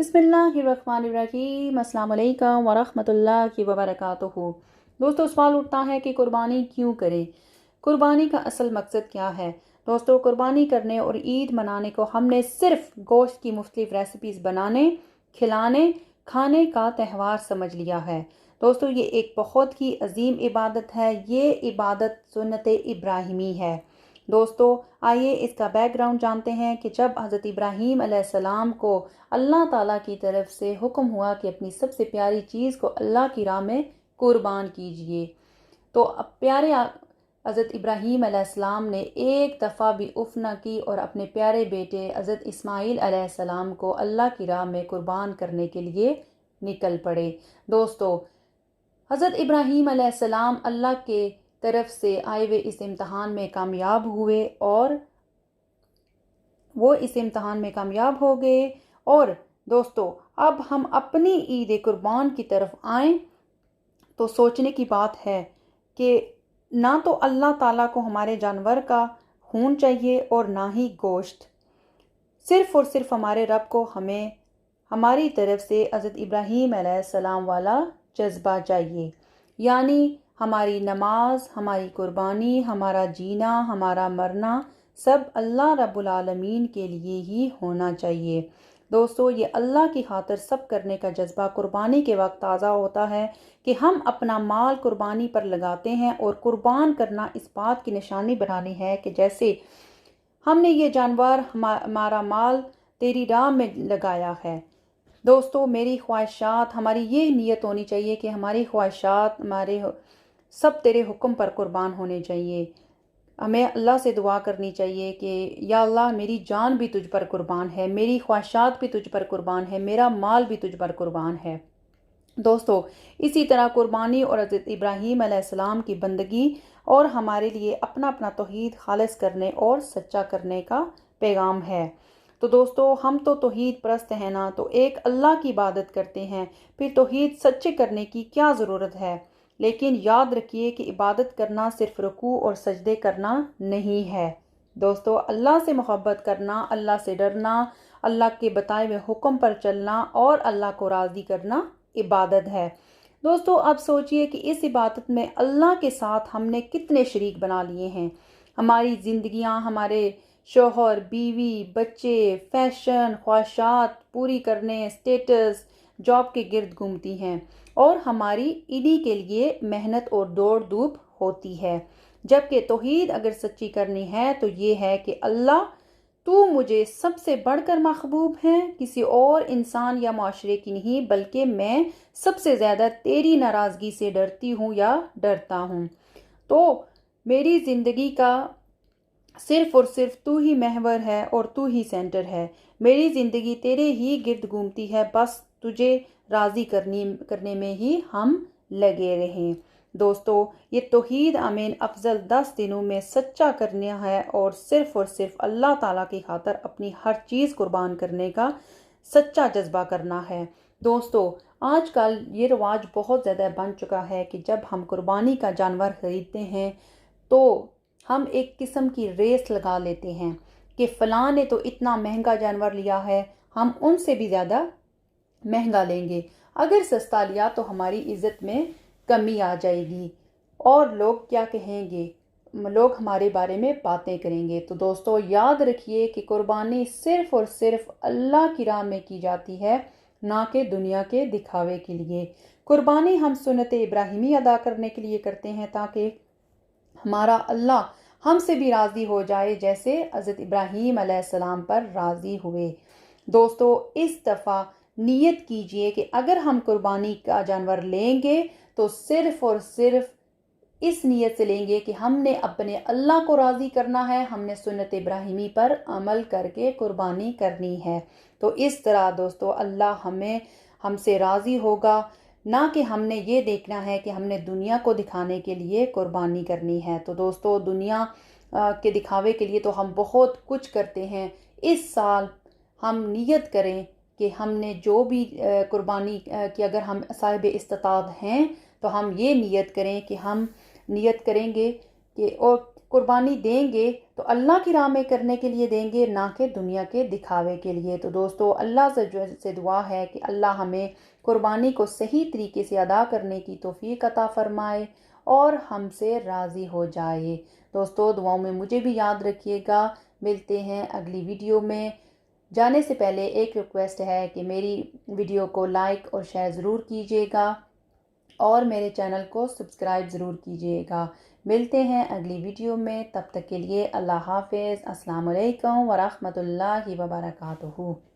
बिस्मिल्लाहिर्रहमानिर्रहीम। अस्सलाम वालेकुम वरहमतुल्लाहि वबरकातुहू। दोस्तों, सवाल उठता है कि कुर्बानी क्यों करें? कुर्बानी का असल मकसद क्या है? दोस्तों, कुर्बानी करने और ईद मनाने को हमने सिर्फ गोश्त की मुख्तलिफ रेसिपीज़ बनाने, खिलाने, खाने का त्यौहार समझ लिया है। दोस्तों, ये एक बहुत ही अजीम इबादत है। ये इबादत सुन्नत इब्राहिमी है। दोस्तों, आइए इसका बैकग्राउंड जानते हैं कि जब हज़रत इब्राहीम अलैहिस्सलाम को अल्लाह ताला की तरफ से हुक्म हुआ कि अपनी सबसे प्यारी चीज़ को अल्लाह की राह में कुर्बान कीजिए, तो अब प्यारे हज़रत इब्राहीम अलैहिस्सलाम ने एक दफ़ा भी उफ़ न की और अपने प्यारे बेटे हज़रत इस्माईल अलैहिस्सलाम को अल्लाह की राह में कुर्बान करने के लिए निकल पड़े। दोस्तों, हज़रत इब्राहीम अलैहिस्सलाम अल्लाह के तरफ से आए हुए इस इम्तहान में कामयाब हुए और वो इस इम्तहान में कामयाब हो गए। और दोस्तों, अब हम अपनी ईद कुर्बान की तरफ आएँ तो सोचने की बात है कि ना तो अल्लाह ताला को हमारे जानवर का खून चाहिए और ना ही गोश्त। सिर्फ़ और सिर्फ हमारे रब को हमें हमारी तरफ से हज़रत इब्राहीम अलैहिस्सलाम वाला जज्बा चाहिए। यानी हमारी नमाज, हमारी कुर्बानी, हमारा जीना, हमारा मरना सब अल्लाह रब्बुल आलमीन के लिए ही होना चाहिए। दोस्तों, ये अल्लाह की खातिर सब करने का जज्बा कुर्बानी के वक्त ताज़ा होता है कि हम अपना माल कुर्बानी पर लगाते हैं। और कुर्बान करना इस बात की निशानी बनानी है कि जैसे हमने ये जानवर हमारा माल तेरी राह में लगाया है। दोस्तों, मेरी ख्वाहिशात, हमारी ये नीयत होनी चाहिए कि हमारी ख्वाहिशात हमारे सब तेरे हुक्म पर कुर्बान होने चाहिए। हमें अल्लाह से दुआ करनी चाहिए कि या अल्लाह, मेरी जान भी तुझ पर कुर्बान है, मेरी ख्वाहिशात भी तुझ पर कुर्बान है, मेरा माल भी तुझ पर कुर्बान है। दोस्तों, इसी तरह कुर्बानी और हज़रत इब्राहीम अलैहिस्सलाम की बंदगी और हमारे लिए अपना अपना तौहीद खालिस करने और सच्चा करने का पैगाम है। तो दोस्तों, हम तो तौहीद परस्त हैं ना, तो एक अल्लाह की इबादत करते हैं, फिर तौहीद सच्चे करने की क्या ज़रूरत है? लेकिन याद रखिए कि इबादत करना सिर्फ रुकू और सजदे करना नहीं है। दोस्तों, अल्लाह से मोहब्बत करना, अल्लाह से डरना, अल्लाह के बताए हुए हुक्म पर चलना और अल्लाह को राज़ी करना इबादत है। दोस्तों, अब सोचिए कि इस इबादत में अल्लाह के साथ हमने कितने शरीक बना लिए हैं। हमारी ज़िंदगियां हमारे शौहर, बीवी, बच्चे, फैशन, ख्वाहिशात पूरी करने, स्टेटस, जॉब के गिर्द घूमती हैं और हमारी इन्हीं के लिए मेहनत और दौड़ धूप होती है। जबकि तौहीद अगर सच्ची करनी है तो ये है कि अल्लाह, तू मुझे सबसे बढ़कर महबूब है, किसी और इंसान या माशरे की नहीं, बल्कि मैं सबसे ज़्यादा तेरी नाराज़गी से डरती हूँ या डरता हूँ। तो मेरी ज़िंदगी का सिर्फ और सिर्फ तू ही महवर है और तू ही सेंटर है। मेरी ज़िंदगी तेरे ही गिर्द घूमती है, बस तुझे राज़ी करने में ही हम लगे रहें। दोस्तों, ये तौहीद आमीन अफजल 10 दिनों में सच्चा करना है और सिर्फ अल्लाह ताला की खातिर अपनी हर चीज़ कुर्बान करने का सच्चा जज्बा करना है। दोस्तों, आजकल ये रिवाज बहुत ज़्यादा बन चुका है कि जब हम कुर्बानी का जानवर ख़रीदते हैं तो हम एक किस्म की रेस लगा लेते हैं कि फ़लाँ ने तो इतना महंगा जानवर लिया है, हम उनसे भी ज़्यादा महंगा लेंगे। अगर सस्ता लिया तो हमारी इज़्ज़त में कमी आ जाएगी और लोग क्या कहेंगे, लोग हमारे बारे में बातें करेंगे। तो दोस्तों, याद रखिए कि कुर्बानी सिर्फ और सिर्फ अल्लाह की राह में की जाती है, ना कि दुनिया के दिखावे के लिए। कुर्बानी हम सुन्नत इब्राहिमी अदा करने के लिए करते हैं ताकि हमारा अल्लाह हमसे भी राज़ी हो जाए जैसे हज़रत इब्राहीम अलैहिस्सलाम पर राज़ी हुए। दोस्तों, इस दफ़ा नियत कीजिए कि अगर हम कुर्बानी का जानवर लेंगे तो सिर्फ और सिर्फ इस नियत से लेंगे कि हमने अपने अल्लाह को राज़ी करना है, हमने सुन्नत इब्राहिमी पर अमल करके कुर्बानी करनी है। तो इस तरह दोस्तों, अल्लाह हमसे राज़ी होगा, ना कि हमने ये देखना है कि हमने दुनिया को दिखाने के लिए कुर्बानी करनी है। तो दोस्तों, दुनिया के दिखावे के लिए तो हम बहुत कुछ करते हैं। इस साल हम नियत करें कि हमने जो भी कुर्बानी की, अगर हम साहिब इस्तात हैं तो हम ये नियत करें कि हम नियत करेंगे कि और कुर्बानी देंगे تو اللہ کی راہ میں کرنے کے لیے دیں گے، نہ کہ دنیا کے دکھاوے کے لیے۔ تو دوستو اللہ سے دعا ہے کہ اللہ ہمیں قربانی کو صحیح طریقے سے ادا کرنے کی توفیق عطا فرمائے اور ہم سے راضی ہو جائے۔ دوستو دعاؤں میں مجھے بھی یاد رکھیے گا۔ ملتے ہیں اگلی ویڈیو میں۔ جانے سے پہلے ایک ریکویسٹ ہے کہ میری ویڈیو کو لائک اور شیئر ضرور کیجیے گا اور میرے چینل کو سبسکرائب ضرور کیجیے گا۔ ملتے ہیں اگلی ویڈیو میں، تب تک کے لیے اللہ حافظ۔ السلام علیکم ورحمۃ اللہ وبرکاتہ۔